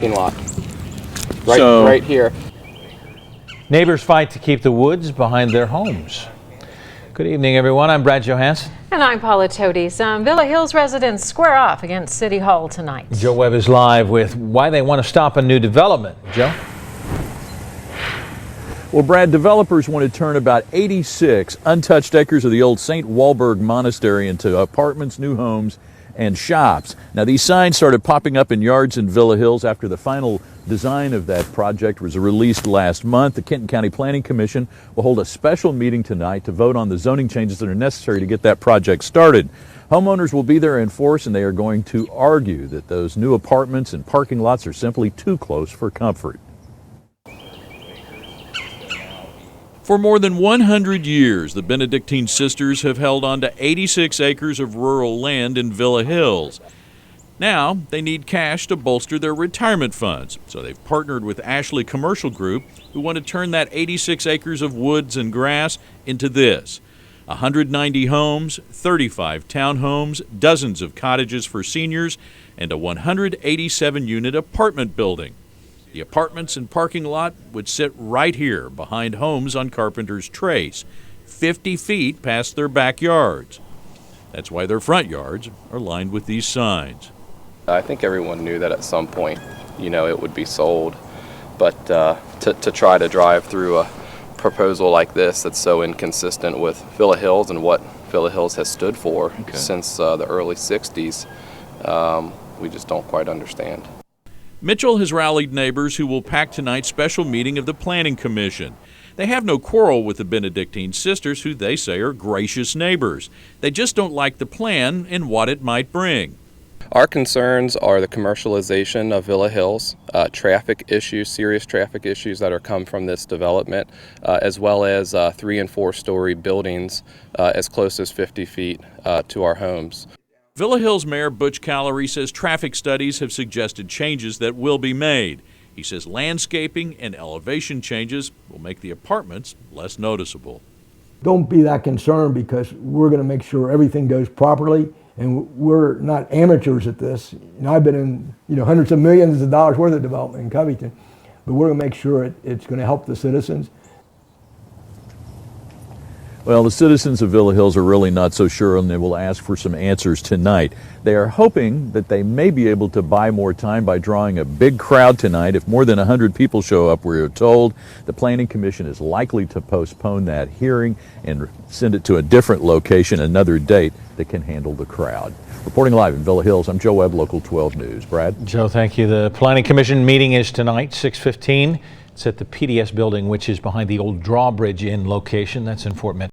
lot. Right here. Neighbors fight to keep the woods behind their homes. Good evening, everyone. I'm Brad Johansson. And I'm Paula Tody. Some Villa Hills residents square off against City Hall tonight. Joe Webb is live with why they want to stop a new development. Joe? Well, Brad, developers want to turn about 86 untouched acres of the old Saint Walburg Monastery into apartments, new homes, and shops. Now, these signs started popping up in yards in Villa Hills after the final design of that project was released last month. The Kenton County Planning Commission will hold a special meeting tonight to vote on the zoning changes that are necessary to get that project started. Homeowners will be there in force, and they are going to argue that those new apartments and parking lots are simply too close for comfort. For more than 100 years, the Benedictine sisters have held on to 86 acres of rural land in Villa Hills. Now, they need cash to bolster their retirement funds, so they've partnered with Ashley Commercial Group, who want to turn that 86 acres of woods and grass into this. 190 homes, 35 townhomes, dozens of cottages for seniors, and a 187-unit apartment building. The apartments and parking lot would sit right here behind homes on Carpenter's Trace, 50 feet past their backyards. That's why their front yards are lined with these signs. I think everyone knew that at some point, it would be sold. But to try to drive through a proposal like this that's so inconsistent with Villa Hills and what Villa Hills has stood for since the early 60s, we just don't quite understand. Mitchell has rallied neighbors who will pack tonight's special meeting of the Planning Commission. They have no quarrel with the Benedictine sisters, who they say are gracious neighbors. They just don't like the plan and what it might bring. Our concerns are the commercialization of Villa Hills, traffic issues, serious traffic issues that are come from this development, as well as 3- and 4-story buildings as close as 50 feet to our homes. Villa Hills Mayor Butch Callery says traffic studies have suggested changes that will be made. He says landscaping and elevation changes will make the apartments less noticeable. Don't be that concerned, because we're going to make sure everything goes properly, and we're not amateurs at this. I've been in hundreds of millions of dollars worth of development in Covington, but we're going to make sure it's going to help the citizens. Well, the citizens of Villa Hills are really not so sure, and they will ask for some answers tonight. They are hoping that they may be able to buy more time by drawing a big crowd tonight. If more than 100 people show up, we're told, the Planning Commission is likely to postpone that hearing and send it to a different location, another date that can handle the crowd. Reporting live in Villa Hills, I'm Joe Webb, Local 12 News. Brad? Joe, thank you. The Planning Commission meeting is tonight, 6:15. It's at the PDS building, which is behind the old drawbridge inn location. That's in Fort Mill.